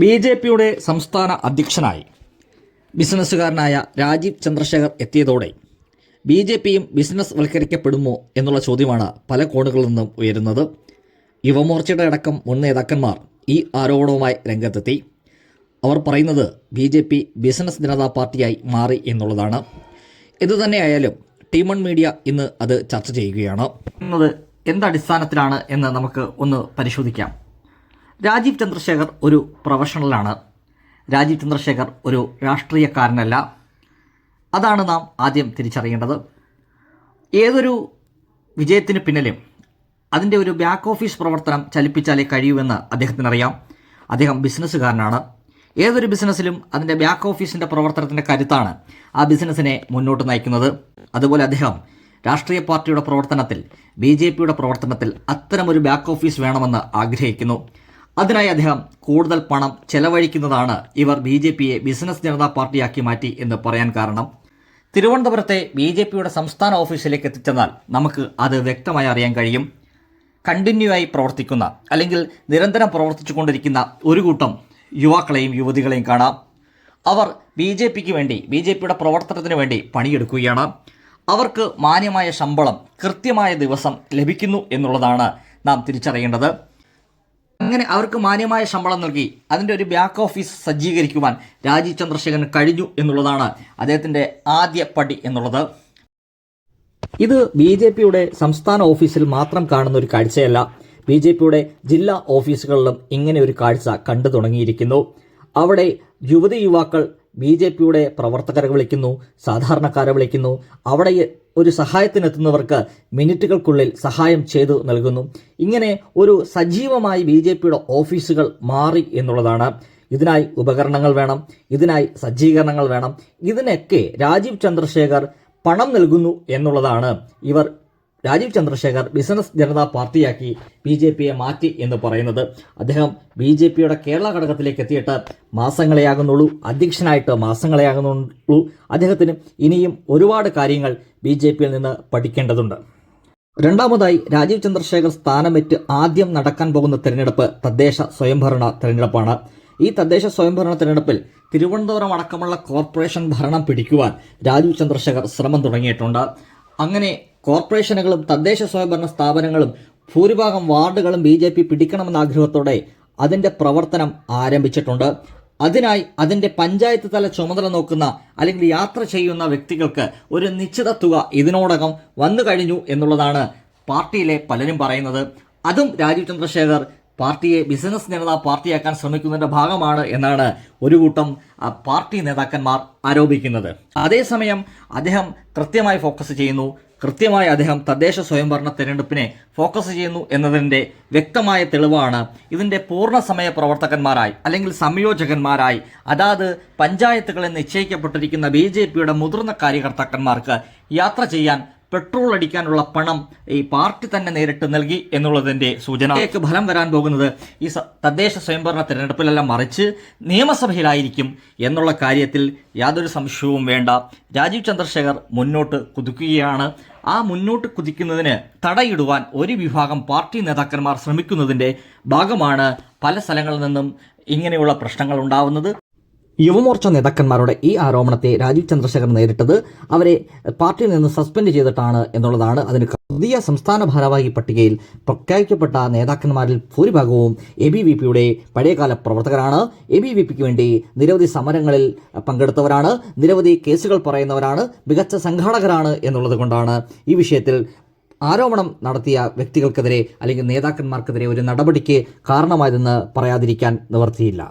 ബി.ജെ.പിയുടെ സംസ്ഥാന അധ്യക്ഷനായി ബിസിനസ്സുകാരനായ രാജീവ് ചന്ദ്രശേഖർ എത്തിയതോടെ ബി.ജെ.പിയും ബിസിനസ് വൽക്കരിക്കപ്പെടുമോ എന്നുള്ള ചോദ്യമാണ് പല കോണുകളിൽ നിന്നും ഉയരുന്നത്. യുവമോർച്ചയുടെ അടക്കം മുൻ നേതാക്കന്മാർ ഈ ആരോപണവുമായി രംഗത്തെത്തി. അവർ പറയുന്നത് ബി.ജെ.പി ബിസിനസ് ജനതാ പാർട്ടിയായി മാറി എന്നുള്ളതാണ്. ഇതുതന്നെയായാലും ടീമൺ മീഡിയ ഇന്ന് അത് ചർച്ച ചെയ്യുകയാണ്. എന്നത് എന്തടിസ്ഥാനത്തിലാണ് എന്ന് നമുക്ക് ഒന്ന് പരിശോധിക്കാം. രാജീവ് ചന്ദ്രശേഖർ ഒരു പ്രൊഫഷണലാണ്. രാജീവ് ചന്ദ്രശേഖർ ഒരു രാഷ്ട്രീയക്കാരനല്ല. അതാണ് നാം ആദ്യം തിരിച്ചറിയേണ്ടത്. ഏതൊരു വിജയത്തിന് പിന്നിലും അതിൻ്റെ ഒരു ബാക്ക് ഓഫീസ് പ്രവർത്തനം ചലിപ്പിച്ചാലേ കഴിയൂവെന്ന് അദ്ദേഹത്തിനറിയാം. അദ്ദേഹം ബിസിനസ്സുകാരനാണ്. ഏതൊരു ബിസിനസ്സിലും അതിൻ്റെ ബാക്ക് ഓഫീസിൻ്റെ പ്രവർത്തനത്തിൻ്റെ കരുത്താണ് ആ ബിസിനസ്സിനെ മുന്നോട്ട് നയിക്കുന്നത്. അതുപോലെ അദ്ദേഹം രാഷ്ട്രീയ പാർട്ടിയുടെ പ്രവർത്തനത്തിൽ, ബി.ജെ.പിയുടെ പ്രവർത്തനത്തിൽ അത്തരമൊരു ബാക്ക് ഓഫീസ് വേണമെന്ന് ആഗ്രഹിക്കുന്നു. അതിനായി അദ്ദേഹം കൂടുതൽ പണം ചെലവഴിക്കുന്നതാണ് ഇവർ ബി.ജെ.പിയെ ബിസിനസ് ജനതാ പാർട്ടിയാക്കി മാറ്റി എന്ന് പറയാൻ കാരണം. തിരുവനന്തപുരത്തെ ബി.ജെ.പിയുടെ സംസ്ഥാന ഓഫീസിലേക്ക് എത്തിച്ചെന്നാൽ നമുക്ക് അത് വ്യക്തമായി അറിയാൻ കഴിയും. കണ്ടിന്യൂ ആയി പ്രവർത്തിക്കുന്ന, അല്ലെങ്കിൽ നിരന്തരം പ്രവർത്തിച്ചുകൊണ്ടിരിക്കുന്ന ഒരു കൂട്ടം യുവാക്കളെയും യുവതികളെയും കാണാം. അവർ ബി.ജെ.പിക്ക് വേണ്ടി, ബി.ജെ.പിയുടെ പ്രവർത്തനത്തിന് വേണ്ടി പണിയെടുക്കുകയാണ്. അവർക്ക് മാന്യമായ ശമ്പളം കൃത്യമായ ദിവസം ലഭിക്കുന്നു എന്നുള്ളതാണ് നാം തിരിച്ചറിയേണ്ടത്. അങ്ങനെ അവർക്ക് മാന്യമായ ശമ്പളം നൽകി അതിൻ്റെ ഒരു ബാക്ക് ഓഫീസ് സജ്ജീകരിക്കുവാൻ രാജീവ് ചന്ദ്രശേഖരന് കഴിഞ്ഞു എന്നുള്ളതാണ് അദ്ദേഹത്തിൻ്റെ ആദ്യ പടി എന്നുള്ളത്. ഇത് ബി.ജെ.പിയുടെ സംസ്ഥാന ഓഫീസിൽ മാത്രം കാണുന്ന ഒരു കാഴ്ചയല്ല. ബി.ജെ.പിയുടെ ജില്ലാ ഓഫീസുകളിലും ഇങ്ങനെ ഒരു കാഴ്ച കണ്ടു തുടങ്ങിയിരിക്കുന്നു. അവിടെ യുവതി യുവാക്കൾ ബി.ജെ.പിയുടെ പ്രവർത്തകരെ വിളിക്കുന്നു, സാധാരണക്കാരെ വിളിക്കുന്നു. അവിടെ ഒരു സഹായത്തിനെത്തുന്നവർക്ക് മിനിറ്റുകൾക്കുള്ളിൽ സഹായം ചെയ്തു നൽകുന്നു. ഇങ്ങനെ ഒരു സജീവമായി ബി.ജെ.പിയുടെ ഓഫീസുകൾ മാറി എന്നുള്ളതാണ്. ഇതിനായി ഉപകരണങ്ങൾ വേണം, ഇതിനായി സജ്ജീകരണങ്ങൾ വേണം. ഇതിനൊക്കെ രാജീവ് ചന്ദ്രശേഖർ പണം നൽകുന്നു എന്നുള്ളതാണ് ഇവർ രാജീവ് ചന്ദ്രശേഖർ ബിസിനസ് ജനതാ പാർട്ടിയാക്കി ബി.ജെ.പിയെ മാറ്റി എന്ന് പറയുന്നത്. അദ്ദേഹം ബി.ജെ.പിയുടെ കേരള ഘടകത്തിലേക്ക് എത്തിയിട്ട് മാസങ്ങളെയാകുന്നുള്ളൂ, അധ്യക്ഷനായിട്ട് മാസങ്ങളെയാകുന്നുള്ളൂ. അദ്ദേഹത്തിന് ഇനിയും ഒരുപാട് കാര്യങ്ങൾ ബി.ജെ.പിയിൽ നിന്ന് പഠിക്കേണ്ടതുണ്ട്. രണ്ടാമതായി, രാജീവ് ചന്ദ്രശേഖർ സ്ഥാനമേറ്റ് ആദ്യം നടക്കാൻ പോകുന്ന തെരഞ്ഞെടുപ്പ് തദ്ദേശ സ്വയംഭരണ തെരഞ്ഞെടുപ്പാണ്. ഈ തദ്ദേശ സ്വയംഭരണ തെരഞ്ഞെടുപ്പിൽ തിരുവനന്തപുരം അടക്കമുള്ള കോർപ്പറേഷൻ ഭരണം പിടിക്കുവാൻ രാജീവ് ചന്ദ്രശേഖർ ശ്രമം തുടങ്ങിയിട്ടുണ്ട്. അങ്ങനെ കോർപ്പറേഷനുകളും തദ്ദേശ സ്വയംഭരണ സ്ഥാപനങ്ങളും ഭൂരിഭാഗം വാർഡുകളും ബി.ജെ.പി പിടിക്കണമെന്ന ആഗ്രഹത്തോടെ അതിൻ്റെ പ്രവർത്തനം ആരംഭിച്ചിട്ടുണ്ട്. അതിനായി അതിൻ്റെ പഞ്ചായത്ത് തല ചുമതല നോക്കുന്ന, അല്ലെങ്കിൽ യാത്ര ചെയ്യുന്ന വ്യക്തികൾക്ക് ഒരു നിശ്ചിത തുക ഇതിനോടകം വന്നു കഴിഞ്ഞു എന്നുള്ളതാണ് പാർട്ടിയിലെ പലരും പറയുന്നത്. അതും രാജീവ് ചന്ദ്രശേഖർ പാർട്ടിയെ ബിസിനസ് ജനതാ പാർട്ടിയാക്കാൻ ശ്രമിക്കുന്നതിൻ്റെ ഭാഗമാണ് എന്നാണ് ഒരു കൂട്ടം പാർട്ടി നേതാക്കന്മാർ ആരോപിക്കുന്നത്. അതേസമയം അദ്ദേഹം കൃത്യമായി ഫോക്കസ് ചെയ്യുന്നു. കൃത്യമായി അദ്ദേഹം തദ്ദേശ സ്വയംഭരണ തെരഞ്ഞെടുപ്പിനെ ഫോക്കസ് ചെയ്യുന്നു എന്നതിൻ്റെ വ്യക്തമായ തെളിവാണ് ഇതിൻ്റെ പൂർണ്ണസമയ പ്രവർത്തകന്മാരായി, അല്ലെങ്കിൽ സംയോജകന്മാരായി അതാത് പഞ്ചായത്തുകളിൽ നിശ്ചയിക്കപ്പെട്ടിരിക്കുന്ന ബി.ജെ.പിയുടെ മുതിർന്ന കാര്യകർത്താക്കന്മാർക്ക് യാത്ര ചെയ്യാൻ, പെട്രോൾ അടിക്കാനുള്ള പണം ഈ പാർട്ടി തന്നെ നേരിട്ട് നൽകി എന്നുള്ളതിൻ്റെ സൂചനയ്ക്ക് ഫലം വരാൻ പോകുന്നത് ഈ തദ്ദേശ സ്വയംഭരണ തെരഞ്ഞെടുപ്പിലല്ല, മറിച്ച് നിയമസഭയിലായിരിക്കും എന്നുള്ള കാര്യത്തിൽ യാതൊരു സംശയവും വേണ്ട. രാജീവ് ചന്ദ്രശേഖർ മുന്നോട്ട് കുതിക്കുകയാണ്. ആ മുന്നോട്ട് കുതിക്കുന്നതിന് തടയിടുവാൻ ഒരു വിഭാഗം പാർട്ടി നേതാക്കന്മാർ ശ്രമിക്കുന്നതിൻ്റെ ഭാഗമാണ് പല സ്ഥലങ്ങളിൽ നിന്നും ഇങ്ങനെയുള്ള പ്രശ്നങ്ങൾ ഉണ്ടാവുന്നത്. യുവമോർച്ച നേതാക്കന്മാരുടെ ഈ ആരോപണത്തെ രാജീവ് ചന്ദ്രശേഖർ നേരിട്ടത് അവരെ പാർട്ടിയിൽ നിന്ന് സസ്പെൻഡ് ചെയ്തിട്ടാണ് എന്നുള്ളതാണ്. അതിന് പുതിയ സംസ്ഥാന ഭാരവാഹി പട്ടികയിൽ പ്രഖ്യാപിക്കപ്പെട്ട നേതാക്കന്മാരിൽ ഭൂരിഭാഗവും ABVPയുടെ പഴയകാല പ്രവർത്തകരാണ്. ABVPക്ക് വേണ്ടി നിരവധി സമരങ്ങളിൽ പങ്കെടുത്തവരാണ്, നിരവധി കേസുകൾ പറയുന്നവരാണ്, മികച്ച സംഘാടകരാണ് എന്നുള്ളത് കൊണ്ടാണ് ഈ വിഷയത്തിൽ ആരോപണം നടത്തിയ വ്യക്തികൾക്കെതിരെ, അല്ലെങ്കിൽ നേതാക്കന്മാർക്കെതിരെ ഒരു നടപടിക്ക് കാരണമായതെന്ന് പറയാതിരിക്കാൻ നിവർത്തിയില്ല.